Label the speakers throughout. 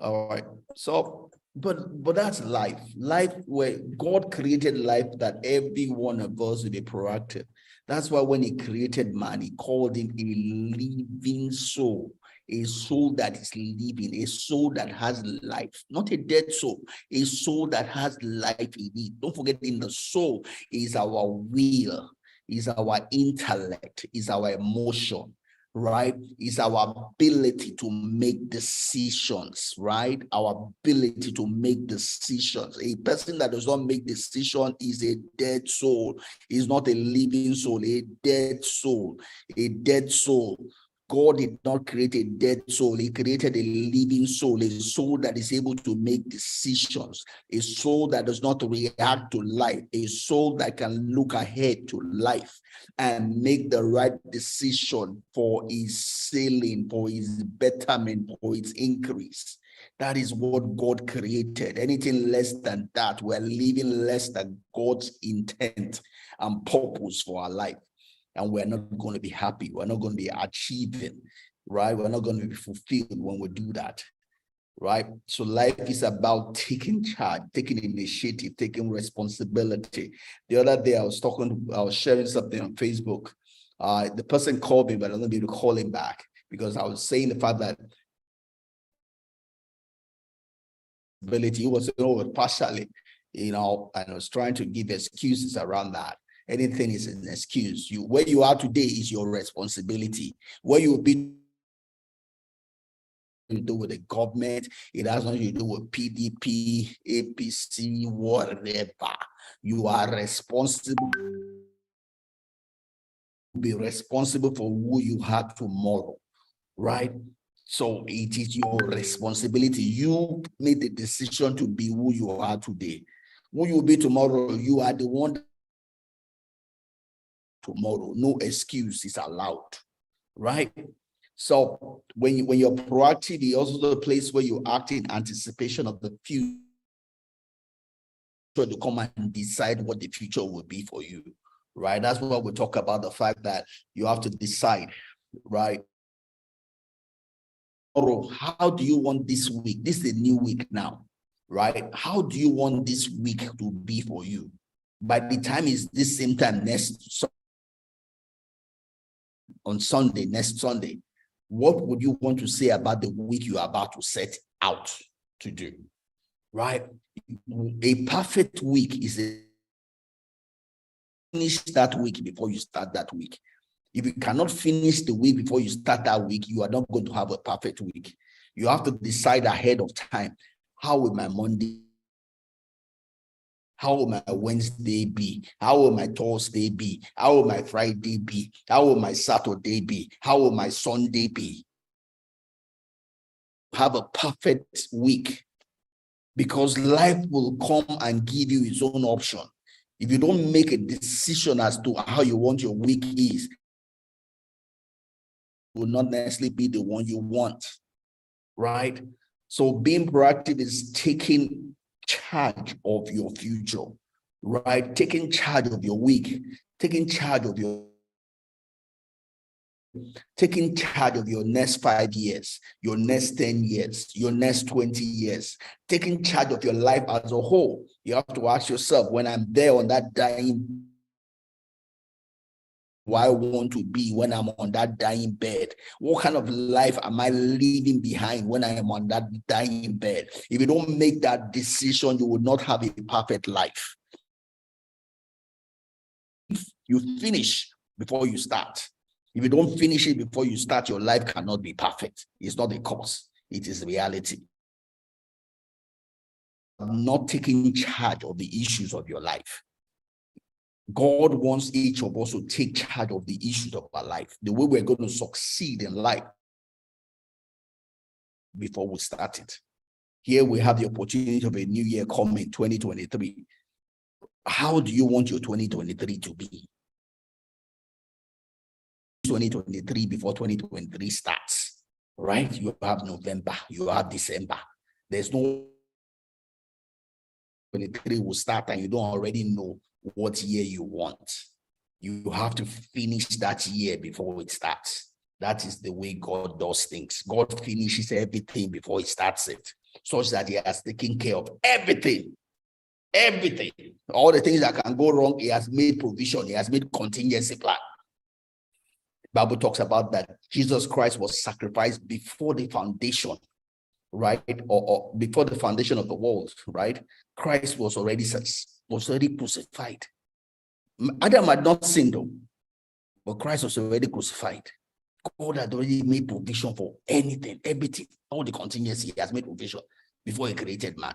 Speaker 1: All right. So, but that's life. Life where God created life that every one of us will be proactive. That's why when he created man, he called him a living soul. A soul that is living, a soul that has life, not a dead soul, a soul that has life in it. Don't forget, in the soul is our will, is our intellect, is our emotion, right? Is our ability to make decisions, right? Our ability to make decisions. A person that does not make decision is a dead soul, is not a living soul, a dead soul, a dead soul. God did not create a dead soul. He created a living soul, a soul that is able to make decisions, a soul that does not react to life, a soul that can look ahead to life and make the right decision for his sailing, for his betterment, for its increase. That is what God created. Anything less than that, we're living less than God's intent and purpose for our life. And we're not going to be happy. We're not going to be achieving, right? We're not going to be fulfilled when we do that, right? So life is about taking charge, taking initiative, taking responsibility. The other day I was sharing something on Facebook. The person called me, but I wasn't able to call him back because I was saying the fact that ability was partially, and I was trying to give excuses around that. Anything is an excuse. Where you are today is your responsibility. Where you will be to do with the government, it has nothing to do with PDP, APC, whatever. You are responsible. Be responsible for who you are tomorrow, right? So it is your responsibility. You made the decision to be who you are today. Who you will be tomorrow, you are the one. Tomorrow, no excuse is allowed, right? So when you're proactive, it's also the place where you act in anticipation of the future to come and decide what the future will be for you, right? That's what we talk about, the fact that you have to decide, right? How do you want this week? This is a new week now, right? How do you want this week to be for you? By the time it's this same time next Sunday, what would you want to say about the week you are about to set out to do, right? A perfect week is finish that week before you start that week. If you cannot finish the week before you start that week, you are not going to have a perfect week. You have to decide ahead of time, how will my Monday, how will my Wednesday be? How will my Thursday be? How will my Friday be? How will my Saturday be? How will my Sunday be? Have a perfect week, because life will come and give you its own option. If you don't make a decision as to how you want your week is, it will not necessarily be the one you want, right? So being proactive is taking charge of your future, right? Taking charge of your week, taking charge of your next 5 years, your next 10 years, your next 20 years, taking charge of your life as a whole. You have to ask yourself, when I'm there on that dying, who I want to be when I'm on that dying bed? What kind of life am I leaving behind when I am on that dying bed? If you don't make that decision, you will not have a perfect life. You finish before you start. If you don't finish it before you start, your life cannot be perfect. It's not a cause, it is reality. Not taking charge of the issues of your life. God wants each of us to take charge of the issues of our life, the way we're going to succeed in life before we start it. Here we have the opportunity of a new year coming, 2023. How do you want your 2023 to be? 2023 before 2023 starts, right? You have November, you have December. There's no 2023 will start and you don't already know what year you want. You have to finish that year before it starts. That is the way God does things. God finishes everything before he starts it. such that he has taken care of everything. Everything, all the things that can go wrong, he has made provision, he has made contingency plan. The Bible talks about that Jesus Christ was sacrificed before the foundation, right? Or before the foundation of the world, right? Christ was already crucified. Adam had not sinned though, but Christ was already crucified. God had already made provision for anything, everything, all the contingency. He has made provision before he created man.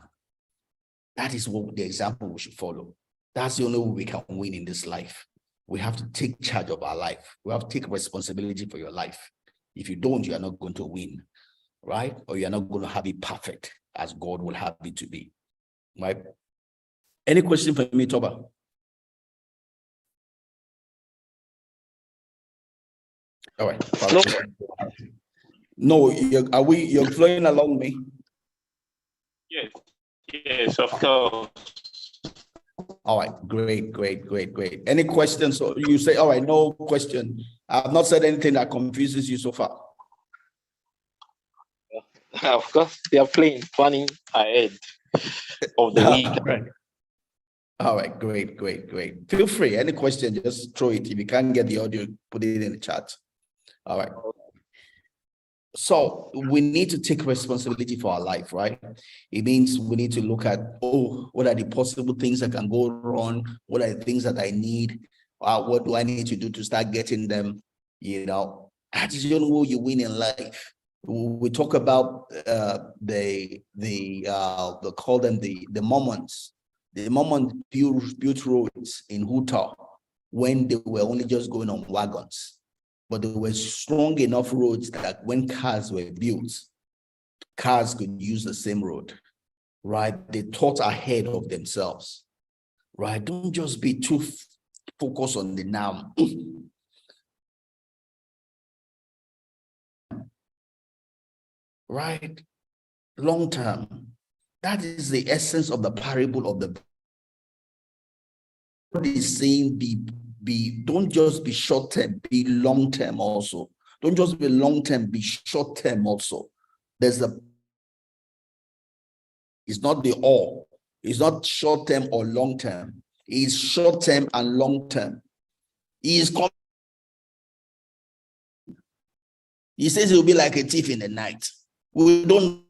Speaker 1: That is what the example we should follow. That's the only way we can win in this life. We have to take charge of our life. We have to take responsibility for your life. If you don't, you are not going to win, right? Or you are not going to have it perfect as God will have it to be, right? Any question for me, Toba? All right. No, you're flowing along me?
Speaker 2: Yes, of course.
Speaker 1: All right, great. Any questions? So you say, all right, no question. I've not said anything that confuses you so far.
Speaker 2: Of course, they are planning ahead of the week.
Speaker 1: Right. All right, great. Feel free. Any question, just throw it. If you can't get the audio, put it in the chat. All right. So we need to take responsibility for our life, right? It means we need to look at, what are the possible things that can go wrong? What are the things that I need? What do I need to do to start getting them? That's the only way you win in life. We talk about they call them the Mormons. The Mormons built roads in Utah when they were only just going on wagons. But there were strong enough roads that when cars were built, cars could use the same road, right? They thought ahead of themselves, right? Don't just be too focused on the now. Right? Long term. That is the essence of the parable of the. What is saying don't just be short term, be long term also. Don't just be long term, be short term also. It's not the all. It's not short term or long term. It's short term and long term. He says he'll be like a thief in the night. We don't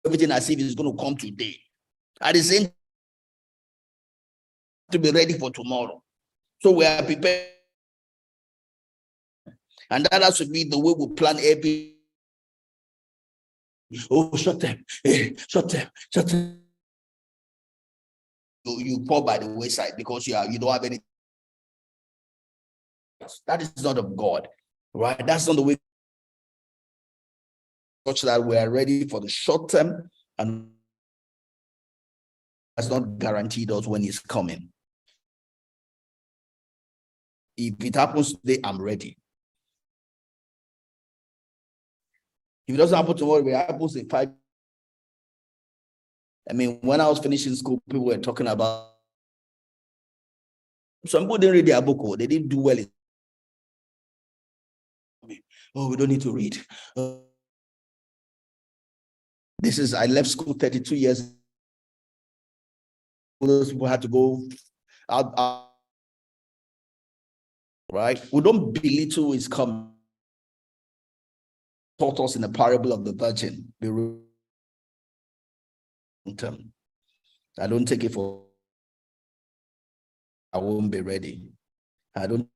Speaker 1: everything as if it's going to come today. At the same time, to be ready for tomorrow. So we are prepared. And that has to be the way we plan every. Short term. You fall by the wayside because you don't have any. That is not of God, right? That's not the way. Such that we are ready for the short term, and that's not guaranteed us when it's coming. If it happens today, I'm ready. If it doesn't happen tomorrow, it happens in 5. I mean, when I was finishing school, people were talking about. Some people didn't read their book, they didn't do well. We don't need to read. I left school 32 years. Those people had to go out. Right? We don't belittle is coming. Taught us in the parable of the virgin. Long term. I don't take it for. I won't be ready. I don't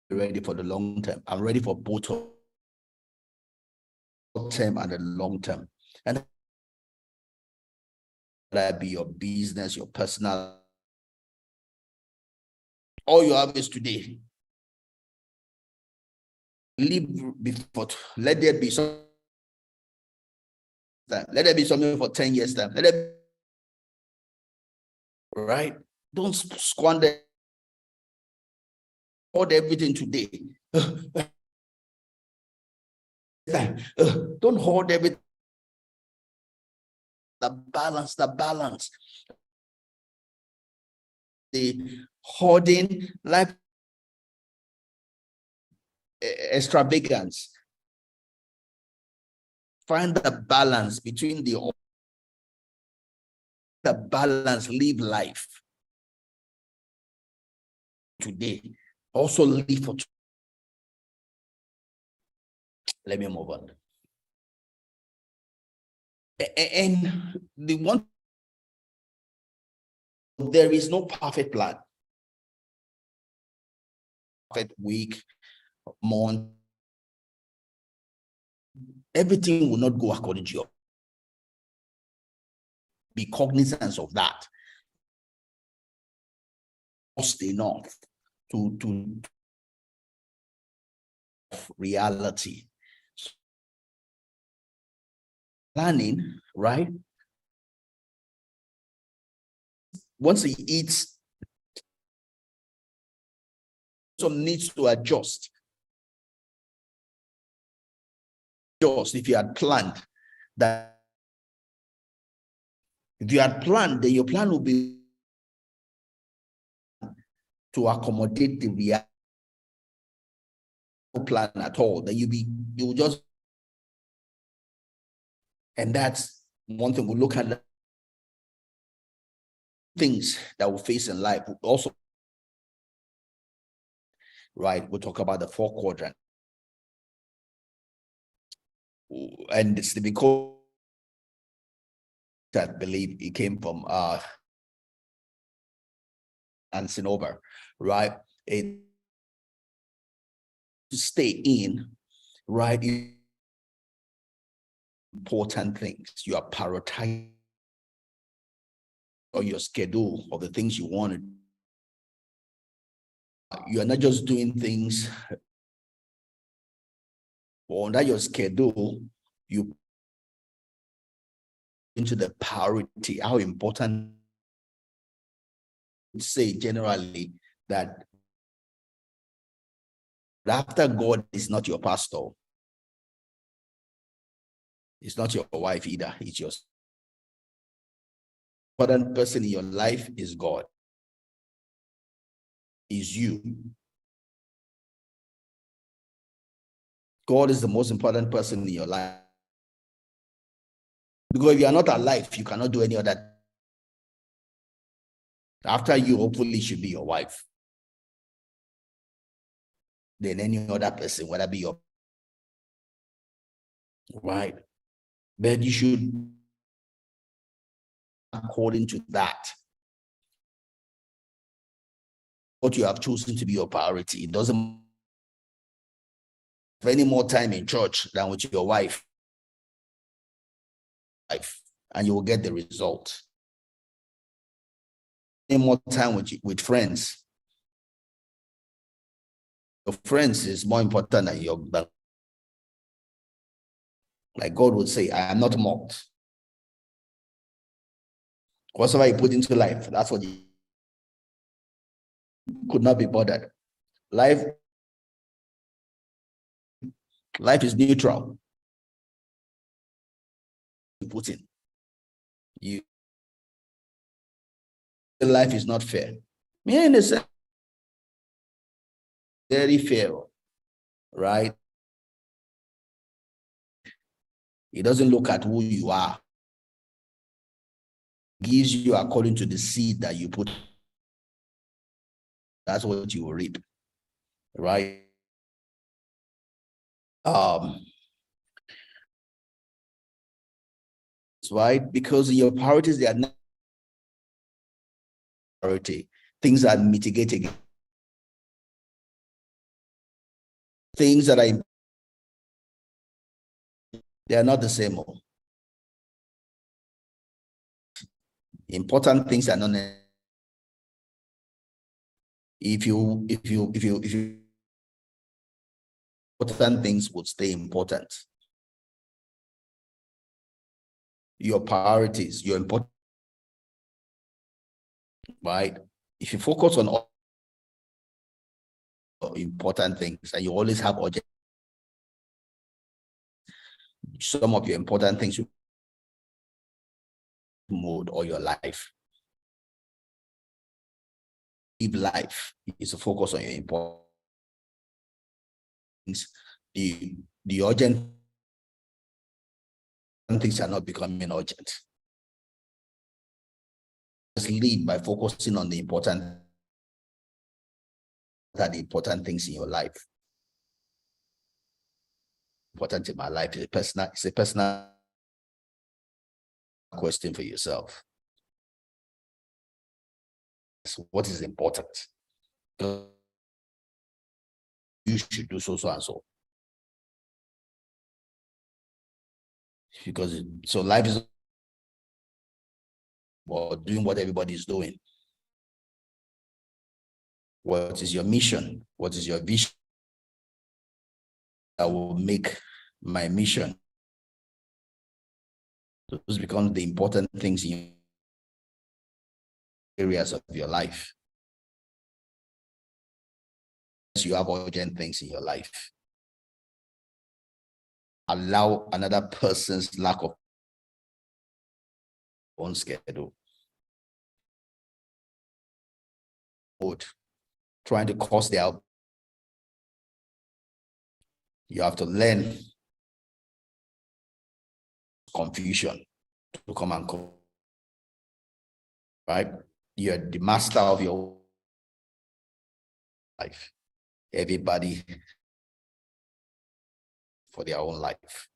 Speaker 1: be ready for the long term. I'm ready for both short term and the long term. And that be your business, your personal. All you have is today. Live before. Let there be some time. Let there be something for 10 years time. Right? Don't squander everything today. Don't hold everything. The balance. The hoarding, life extravagance. find the balance between the balance, live life today, also live for. Let me move on. And the one, there is no perfect plan, perfect week, month. Everything will not go according to your. Be cognizant of that. Just enough to reality. Planning, right? Once he eats, so needs to adjust. Just if you had planned that, if you had planned, then your plan will be to accommodate the reality. Plan at all, then you just, and that's one thing. We'll look at the things that we face in life. Also, right, we'll talk about the 4 quadrant, and it's because that believe it came from and Cinnober, right? It to stay in, right? Important things you are prioritizing on your schedule of the things you want to. You are not just doing things under your schedule. You into the priority, how important. Say generally that after God is not your pastor, it's not your wife either, it's your important person in your life is God, is you. God is the most important person in your life. Because if you are not alive, you cannot do any other. After you, hopefully, should be your wife. Then any other person, whether be your right. But you should, according to that, what you have chosen to be your priority. It doesn't have any more time in church than with your wife, and you will get the result. Any more time with friends. Your friends is more important than your. Like God would say, I am not mocked. Whatsoever you put into life, that's what you could not be bothered. Life is neutral. You put in. Life is not fair. Me in a sense, very fair, right? It doesn't look at who you are. It gives you according to the seed that you put. That's what you will reap, right? Right? Because your priorities, they are not priority. Things are mitigating. Things that are, they are not the same. Important things are not. If you important things would stay important. Your priorities, your important, right? If you focus on all important things and you always have urgent, some of your important things mode or your life. Live life is to focus on your important things. The urgent things are not becoming urgent. Just lead by focusing on the important things in your life. Important in my life is a personal question for yourself. So what is important? You should do so and so. Because so life is about doing what everybody is doing. What is your mission? What is your vision? I will make my mission. Those become the important things in areas of your life. You have urgent things in your life. Allow another person's lack of own schedule. Trying to cause their, you have to learn confusion to come and come. Right? You're the master of your life. Everybody for their own life.